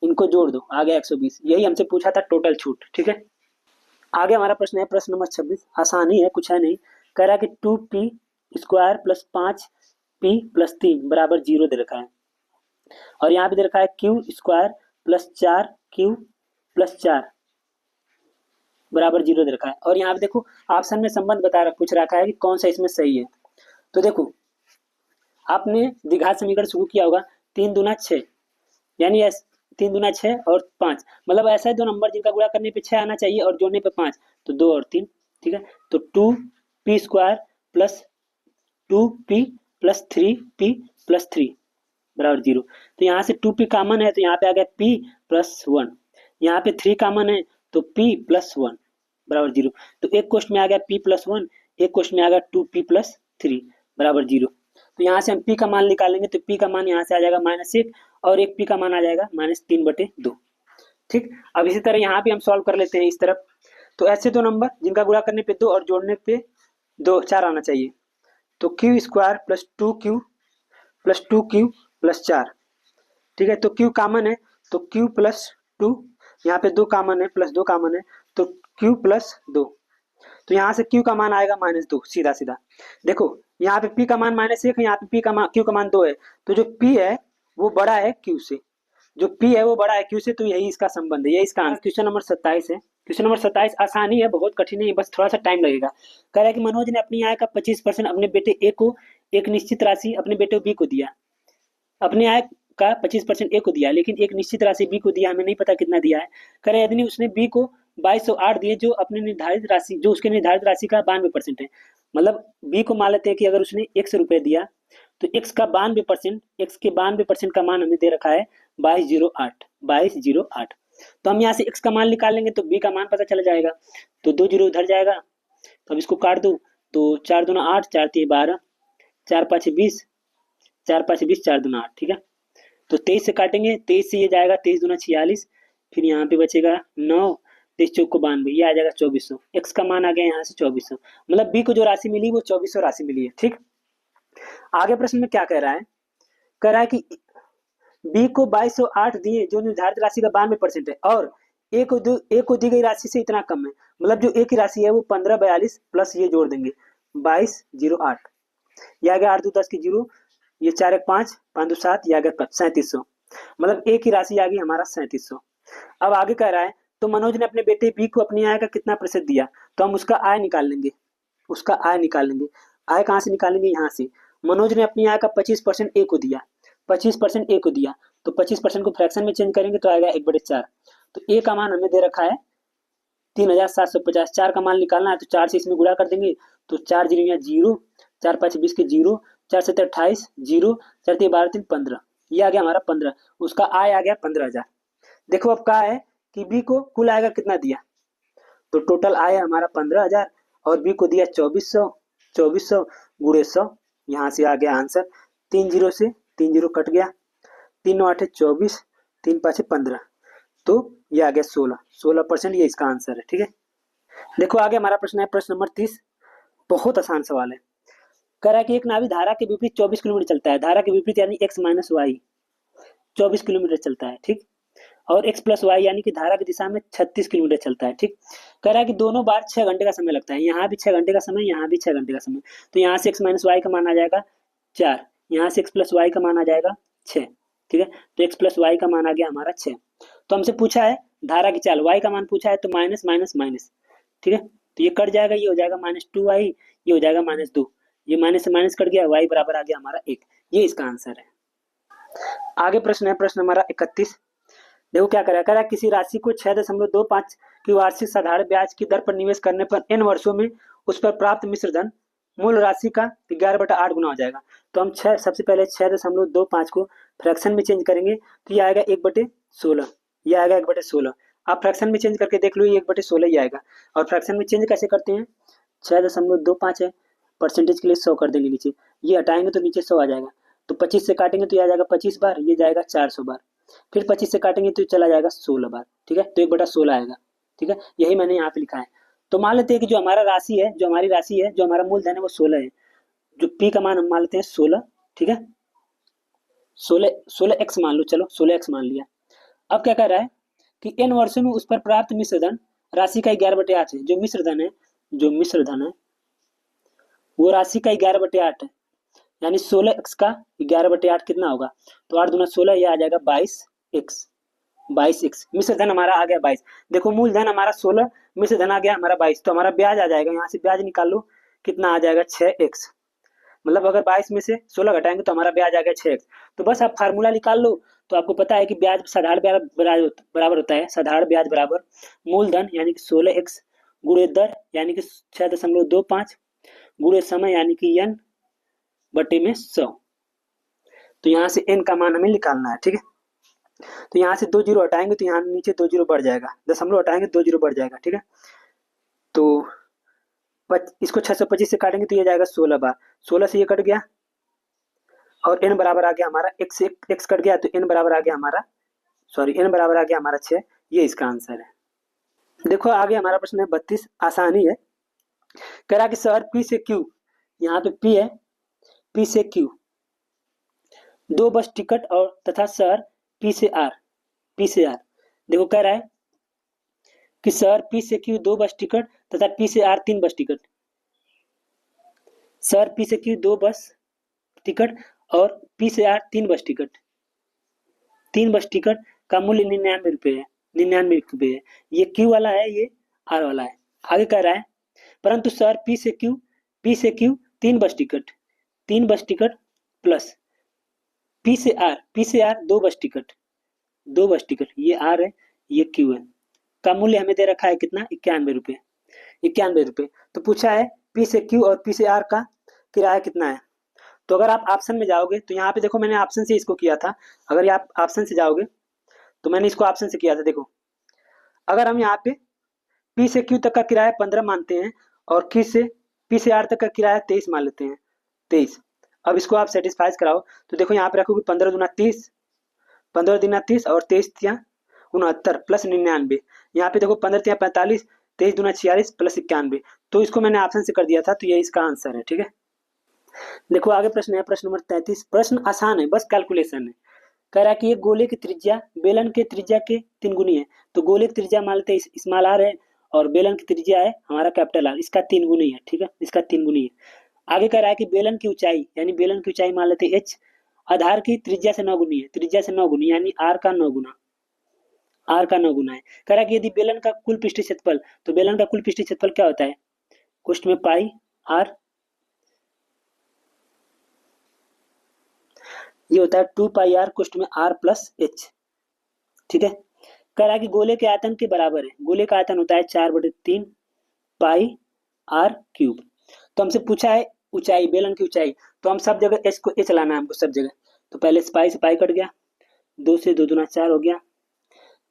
इनको जोड़ दो, आ गया 120। यही हमसे पूछा था टोटल छूट, ठीक है। आगे हमारा प्रश्न है प्रश्न नंबर 26, आसानी है, कुछ है नहीं। कह रहा है कि 2p² प्लस 5p+3 बराबर 0 दे रखा है, और यहाँ पे दे रखा है q² प्लस 4q+4 बराबर 0 दे रखा है। और यहाँ पे देखो ऑप्शन में संबंध पूछ रखा है कि कौन सा इसमें सही है। तो देखो आपने द्विघात समीकरण शुरू किया होगा, 3 दूना 6, यानी 3 दूना 6 और 5, मतलब ऐसा है दो नंबर जिनका गुणा करने पे 6 आना चाहिए और जोड़ने पे 5, तो 2 और 3, ठीक है। तो 2p² प्लस 2p+3p+3 बराबर 0। तो यहाँ से 2p कॉमन है, तो यहाँ पे आ गया p+1, यहाँ पे 3 कॉमन है तो p+1 बराबर 0। तो एक क्वेश्चन में आ गया p+1, एक क्वेश्चन में आ गया 2p+3 बराबर 0। तो यहाँ से हम p का मान निकालेंगे, तो p का मान यहाँ से आ जाएगा -1 और एक p का मान आ जाएगा -3/2, ठीक। अब इसी तरह यहाँ भी हम सॉल्व कर लेते हैं इस तरफ। तो ऐसे दो नंबर जिनका गुणा करने पे 2 और जोड़ने पे 4 आना चाहिए, तो q² प्लस 2q+4, ठीक है। तो q कॉमन है तो q+2, यहाँ पे 2 कॉमन है प्लस 2 कॉमन है तो q+2। तो यहाँ से q का मान आएगा -2, सीधा सीधा। देखो यहाँ पे p का मान -1 है, यहाँ पे q का मान 2 है, तो जो p है वो बड़ा है q से, जो p है वो बड़ा है q से, तो यही इसका संबंध है, यही इसका आंसर। क्वेश्चन नंबर 27 है। क्वेश्चन नंबर 27 आसानी है, बहुत कठिन नहीं है, बस थोड़ा सा टाइम लगेगा। कह रहा है कि मनोज ने अपनी आय का 25% अपने बेटे ए को एक निश्चित राशि अपने बेटे बी को दिया। अपने आय का 25% ए को दिया, लेकिन एक निश्चित राशि बी को दिया, हमें नहीं पता कितना दिया है। कह रहे यदि उसने बी को 2208 दिए, जो अपने निर्धारित राशि, जो उसके निर्धारित राशि का 92% है। मतलब बी को मान लेते हैं कि अगर उसने 100 रुपये दिया, तो एक्स का 92%, एक्स के 92% का मान हमें दे रखा है 2208। तो हम यहाँ से एक्स का मान निकाल लेंगे तो बी का मान पता चल जाएगा। तो 2 जीरो उधर जाएगा, तो अब इसको काट दो, तो 4 दूना 8, 4 3 12, 4 5 20, 4 5 20, 4 दूना 8, ठीक है। तो 23 से काटेंगे, 23 से ये जाएगा 23 दूना 46, फिर यहाँ पे बचेगा 9, 23 चौक को 92, ये आ जाएगा 2400। एक्स का मान आ गया यहाँ से 2400, मतलब बी को जो राशि मिली वो 2400 राशि मिली है, ठीक। आगे प्रश्न में क्या कह रहा है, कह रहा है कि बी को 2208 दिए, जो निर्धारित राशि का 92% है, और ए को दी गई राशि से इतना कम है। मतलब जो ए की राशि है वो 1542 प्लस ये जोड़ देंगे 2208, यह आ गया 8 2 10 की 0, ये 4 1 5 5 2 7, यह आ गया 3700। मतलब ए की राशि आ गई हमारा 3700। अब आगे कह रहा है तो मनोज ने अपने बेटे बी को अपनी आय का कितना प्रतिशत दिया, तो हम उसका आय निकाल लेंगे, उसका आय निकाल लेंगे। आय कहाँ से निकालेंगे, यहाँ से। मनोज ने अपनी आय का 25% ए को दिया, 25% ए को दिया, तो 25% को फ्रैक्शन में चेंज करेंगे तो आएगा 1/4। तो ए का मान हमें दे रखा है 3750, 4 का मान निकालना है, तो 4 से इसमें गुणा कर देंगे, तो 4 जीरो 0, 4 5 20 के 0, 4 7 28 0, 4 3 12 3 15, ये आ गया हमारा 15। उसका आय आ गया 15,000। देखो अब कहा है कि बी को कुल आय का कितना दिया, तो टोटल आय हमारा 15,000 और बी को दिया 2400, 2400 गुणे 100, यहाँ से आ गया आंसर। 3 जीरो से 3 जीरो कट गया, 3 9 8 24, 3 5 15, तो ये आ गया 16%, ये इसका आंसर है, ठीक है। देखो आगे हमारा प्रश्न है प्रश्न नंबर 30, बहुत आसान सवाल है। कह रहा है कि एक नाभिक धारा के विपरीत 24 किलोमीटर चलता है, धारा के विपरीत यानी x - y 24 किलोमीटर चलता है, ठीक। और x + y यानी कि धारा की दिशा में 36 किलोमीटर चलता है, ठीक। कह रहा है कि दोनों बार 6 घंटे का समय लगता है, यहाँ भी 6 घंटे का समय, यहाँ भी 6 घंटे का समय। तो यहाँ से x - y का मान आ जाएगा 4, यहाँ से x + y का मान आ जाएगा 6, ठीक है। तो x + y का मान आ गया हमारा 6। तो हमसे पूछा है धारा की चाल, y का मान पूछा है, तो माइनस माइनस माइनस, ठीक है। तो ये कट जाएगा, ये हो जाएगा -2y, ये हो जाएगा -2, ये माइनस से माइनस कट गया, y बराबर आ गया हमारा 1, ये इसका आंसर है। आगे प्रश्न है प्रश्न हमारा 31। देखो क्या करा है, किसी राशि को 6.25 की वार्षिक साधारण ब्याज की दर पर निवेश करने पर n वर्षों में उस पर प्राप्त मिश्र धन मूल राशि का 11/8 गुना हो जाएगा। तो हम सबसे पहले 6.25 को फ्रैक्शन में चेंज करेंगे, तो ये आएगा 1/16, ये आएगा 1/16। आप फ्रैक्शन में चेंज करके देख लो, ये 1/16 ही आएगा। और फ्रैक्शन में चेंज कैसे करते हैं, 6.25 है, परसेंटेज के लिए 100 कर देंगे नीचे, ये हटाएंगे तो नीचे 100 आ जाएगा। तो 25 से काटेंगे तो ये आ जाएगा 25 बार, ये जाएगा 400 बार, फिर 25 से काटेंगे तो चला जाएगा 16 बार, ठीक है। तो 1/16 आएगा, ठीक है। यही मैंने यहाँ पे लिखा है। तो मान लेते हैं कि जो हमारा राशि है, जो हमारी राशि है, जो हमारा मूलधन है वो 16 है, जो पी का मान हम मान लेते हैं 16, ठीक है। 16x मान लो, चलो 16x मान लिया। अब क्या कह रहा है कि n वर्षों में उस पर प्राप्त मिश्र धन राशि का 11/8 है। जो मिश्र धन है, जो मिश्र धन है वो राशि का 11/8 है, यानी 16x का 11/8 कितना होगा? तो 8 दूना 16, ये आ जाएगा 22x। 22x मिश्र धन हमारा आ गया 22। देखो मूलधन हमारा 16, मिश्र धन आ गया हमारा 22, तो हमारा ब्याज आ जाएगा, यहाँ से ब्याज निकाल लो, कितना आ जाएगा 6x। मतलब अगर 22 में से 16 घटाएंगे तो हमारा ब्याज आ गया 6x। तो बस आप फार्मूला निकाल लो, तो आपको पता है कि ब्याज साधारण ब्याज बराबर होता है, साधारण ब्याज बराबर मूलधन यानी कि 16x गुणे दर यानी कि 6.25 गुणे समय यानी कि n बटे में 100। तो यहाँ से n का मान हमें निकालना है, ठीक है। तो यहाँ से 2 जीरो हटाएंगे तो यहाँ नीचे 2 जीरो बढ़ जाएगा, दशमलव हटाएंगे 2 जीरो बढ़ जाएगा, ठीक है। तो इसको 625 से काटेंगे तो ये जाएगा 16 बार, 16 से ये कट गया और n बराबर आ गया हमारा x से x कट गया, तो n बराबर आ गया हमारा, सॉरी n बराबर आ गया हमारा 6। ये इसका आंसर है। देखो आगे हमारा प्रश्न है 32, आसानी है। कह रहा कि शहर P से Q, यहाँ पे P है, P से Q 2 बस टिकट और तथा शहर P से R, P से R। देखो कह रहा है कि शहर P से Q 2 बस टिकट तथा P से R 3 बस टिकट। शहर P से Q 2 बस टिकट और P से R 3 बस टिकट। 3 बस टिकट का मूल्य 99 रुपये है, 99 रुपये है। ये Q वाला है, ये R वाला है। आगे कह रहा है परंतु शहर P से Q 3 बस टिकट, 3 बस टिकट प्लस P से R 2 बस टिकट, 2 बस टिकट, ये R है ये Q है, का मूल्य हमें दे रखा है कितना? 91 रुपये, 91 रुपये। तो पूछा है P से Q और P से R का किराया कितना है। तो अगर आप ऑप्शन में जाओगे तो यहाँ पे देखो मैंने ऑप्शन से इसको किया था। अगर आप ऑप्शन से जाओगे तो मैंने इसको ऑप्शन से किया था। देखो अगर हम यहाँ पे P से Q तक का किराया 15 मानते हैं और P से R तक का किराया 23 मान लेते हैं, 23। अब इसको आप सेटिस्फाइज कराओ तो देखो यहाँ पे रखोगे 15 दूना 30, 15 दूना 30 और 23 तिया 69 प्लस 99। यहाँ पे देखो 15 तिया 45, 23 दूना 46 प्लस 91। तो इसको मैंने ऑप्शन से कर दिया था, तो ये इसका आंसर है, ठीक है। देखो आगे प्रश्न है, प्रश्न नंबर 33। प्रश्न आसान है, बस कैलकुलेशन है। कह रहा है कि ये गोले की त्रिज्या बेलन के त्रिज्या के 3 गुनी है। तो गोले की त्रिज्या मान लेते हैं स्मॉल आर है और बेलन की त्रिज्या है हमारा कैपिटल आर, इसका 3 गुनी है, ठीक है, इसका 3 गुनी है। आगे कह रहा है कि बेलन की ऊंचाई यानी बेलन की ऊंचाई मान लेते हैं h, आधार की त्रिज्या से 9 गुनी है, त्रिज्या से 9 गुनी यानी r का 9 गुना, r का 9 गुना है। कह रहा है कि यदि बेलन का कुल पृष्ठीय क्षेत्रफल, तो बेलन का कुल पृष्ठीय क्षेत्रफल क्या होता है? कुष्ठ में पाई r, ये होता है 2 पाई r कुष्ठ में r प्लस h, ठीक है। कह रहा है कि गोले के आयतन के बराबर है, गोले का आयतन होता है 4/3 पाई r क्यूब। तो हमसे पूछा है ऊंचाई, बेलन की ऊंचाई, तो हम सब जगह h को h लाना है हमको सब जगह। तो पहले पाई से पाई कट गया, 2 से 2 दूना 4 हो गया,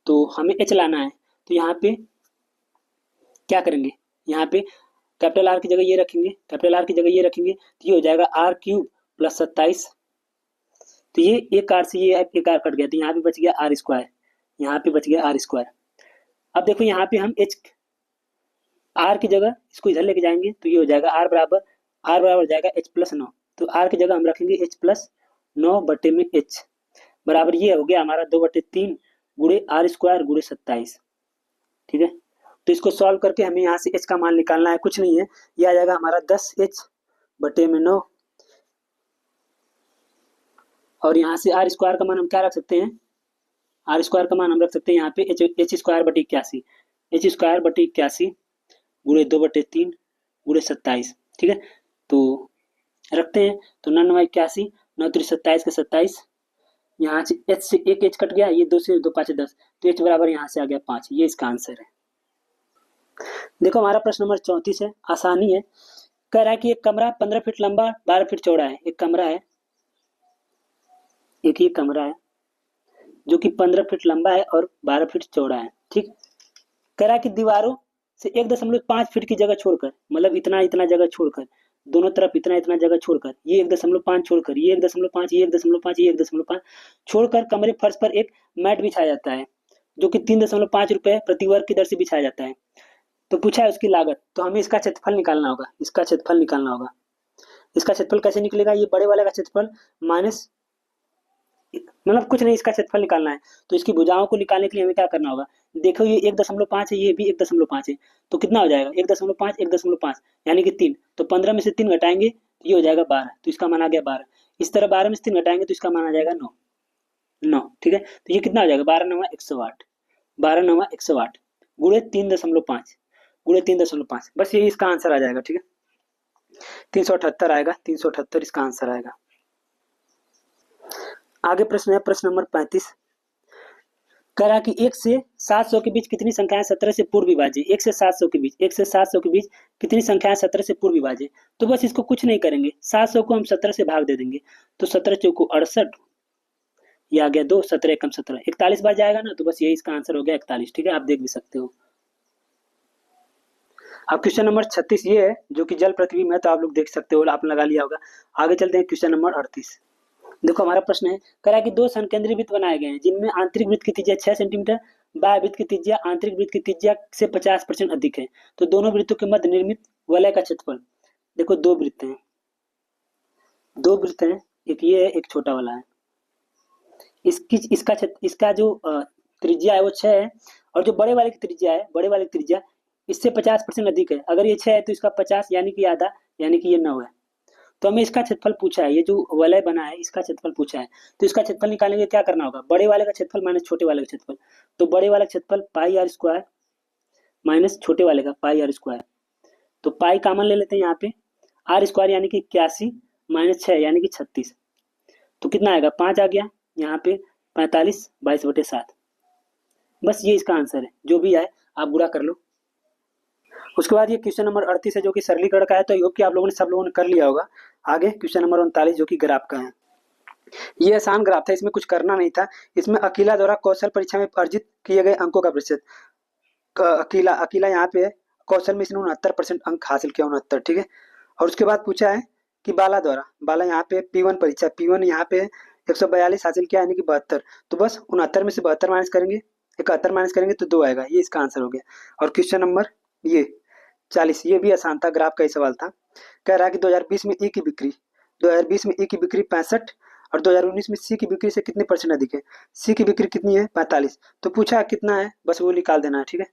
तो हमें h लाना है। तो यहाँ पे क्या करेंगे, यहाँ पे कैपिटल आर की जगह ये रखेंगे, कैपिटल आर की जगह ये रखेंगे, तो ये हो जाएगा r क्यूब प्लस 27। तो ये एक आर से ये एक आर कट गया, तो यहाँ पे बच गया आर स्क्वायर, यहाँ पे बच गया आर स्क्वायर। अब देखो यहाँ पे हम h आर की जगह इसको इधर लेके जाएंगे, तो ये हो जाएगा आर बराबर हो जाएगा h प्लस 9। तो आर की जगह हम रखेंगे h प्लस 9 बटे में h बराबर ये हो गया हमारा 2/3 गुणे आर स्क्वायर गुणे 27, ठीक है। तो इसको सॉल्व करके हमें यहाँ से h का मान निकालना है, कुछ नहीं है, ये आ जाएगा हमारा 10h बटे में 9, और यहाँ से आर स्क्वायर का मान हम क्या रख सकते हैं? आर स्क्वायर का मान हम रख सकते हैं यहाँ पे एच स्क्वायर बटे 81, एच स्क्वायर बटे 81 गुणे 2/3 गुणे 27, ठीक है। तो रखते हैं, तो 9 9 81, 9 3 27 के 27, यहाँ से एच से एक एच कट गया, ये 2 से 2 5 10, तो एच बराबर यहाँ से आ गया 5, ये इसका आंसर है। देखो हमारा प्रश्न नंबर 34 है, आसानी है। कह रहा है कि एक कमरा 15 फीट लंबा 12 फीट चौड़ा है। एक कमरा है, एक ही कमरा है जो कि 15 फीट लंबा है और 12 फीट चौड़ा है, ठीक। कह रहा है कि दीवारों से 1.5 फीट की जगह छोड़कर, मतलब इतना इतना जगह छोड़कर, दोनों तरफ इतना इतना जगह छोड़कर, ये 1.5 छोड़कर, ये 1.5, ये 1.5, ये 1.5 छोड़कर कमरे फर्श पर एक मैट बिछाया जाता है, जो कि 3.5 रुपए प्रति वर्ग की दर से बिछाया जाता है। तो पूछा है उसकी लागत, तो हमें इसका क्षेत्रफल निकालना होगा, इसका क्षेत्रफल निकालना होगा। इसका क्षेत्रफल कैसे निकलेगा? ये बड़े वाले का क्षेत्रफल माइनस मतलब कुछ नहीं, इसका क्षेत्रफल निकालना है। तो इसकी भुजाओं को निकालने के लिए हमें क्या करना होगा, देखो ये 1.5 है, ये भी 1.5 है, तो कितना हो जाएगा 1.5 1.5 यानी कि 3। तो 15 में से 3 घटाएंगे तो ये हो जाएगा 12, तो इसका मान आ गया 12। इस तरह 12 में से 3 घटाएंगे तो इसका मान आ जाएगा 9। 9 ठीक है, तो ये कितना हो जाएगा 12 9 108, 12 9 108 गुणे 3.5, गुणे 3.5, बस यही इसका आंसर आ जाएगा। ठीक है, 378 आएगा, 378 इसका आंसर आएगा। आगे प्रश्न है प्रश्न नंबर 35। कह रहा कि 1 से 700 के बीच कितनी संख्याएं 17 से पूर्व विभाज्य। 1 से 700 के बीच, 1 से 700 के बीच कितनी संख्याएं 17 से पूर्व विभाज्य। तो बस इसको कुछ नहीं करेंगे, 700 को हम 17 से भाग दे देंगे, तो 17 चौको 68, ये आ गया 2, 17 एकम 17, 41 बार जाएगा ना, तो बस यही इसका आंसर हो गया 41। ठीक है, आप देख भी सकते हो। अब क्वेश्चन नंबर 36 ये है जो कि जल पृथ्वी में है, तो आप लोग देख सकते हो, आपने लगा लिया होगा। आगे चलते हैं क्वेश्चन नंबर 38। देखो हमारा प्रश्न है, कह रहा है कि दो संकेंद्री वृत्त बनाए गए हैं जिनमें आंतरिक वृत्त की त्रिज्या 6 सेंटीमीटर, बाह्य वृत्त की त्रिज्या आंतरिक वृत्त की त्रिज्या से 50% अधिक है। तो दोनों वृत्तों के मध्य निर्मित वलय का क्षेत्रफल। देखो दो वृत्त हैं, दो वृत्त हैं, एक ये है, एक छोटा वाला है। इसका जो त्रिज्या है वो 6 है, और जो बड़े वाले की त्रिज्या है, बड़े वाले की त्रिज्या इससे 50% अधिक है। अगर ये 6 है तो इसका 50 यानी कि आधा, यानी कि ये 9 है। तो हमें इसका क्षेत्रफल पूछा है, ये जो वलय बना है इसका क्षेत्रफल पूछा है। तो इसका क्षेत्रफल निकालने के लिए क्या करना होगा, बड़े वाले का क्षेत्रफल माइनस छोटे वाले का क्षेत्रफल। तो बड़े वाला क्षेत्रफल पाई आर स्क्वायर माइनस छोटे वाले का पाई आर स्क्वायर। तो पाई कॉमन ले लेते हैं यहाँ पे, आर स्क्वायर यानी कि 81 माइनस 6 यानी कि 36। तो कितना आएगा 5 आ गया यहाँ पे, 45 22/7। बस ये इसका आंसर है, जो भी आए आप बुरा कर लो। उसके बाद ये क्वेश्चन नंबर 38 है जो कि सरलीकरण का है, तो योग कि आप लोगों ने सब लोगों ने कर लिया होगा। आगे क्वेश्चन नंबर 39 जो कि ग्राफ का है। ये आसान ग्राफ था, इसमें कुछ करना नहीं था। इसमें अकेला द्वारा कौशल परीक्षा में अर्जित किए गए अंकों का प्रतिशत। अकेला अकेला यहाँ पे है, कौशल में इसने 69% अंक हासिल किया, 69। ठीक है, और उसके बाद पूछा है कि बाला द्वारा, बाला यहाँ पे P1 परीक्षा, P1 यहाँ पे 142 हासिल किया यानी कि 72। तो बस 69 में से 72 माइनस करेंगे, 71 माइनस करेंगे तो 2 आएगा, ये इसका आंसर हो गया। और क्वेश्चन नंबर ये 40, ये भी आसान था, ग्राफ का ही सवाल था। कह रहा है कि 2020 में ई की बिक्री, 2020 में ई की बिक्री 65 और 2019 में सी की बिक्री से कितने % अधिक है। सी की बिक्री कितनी है 45, तो पूछा कितना है, बस वो निकाल देना है। ठीक है,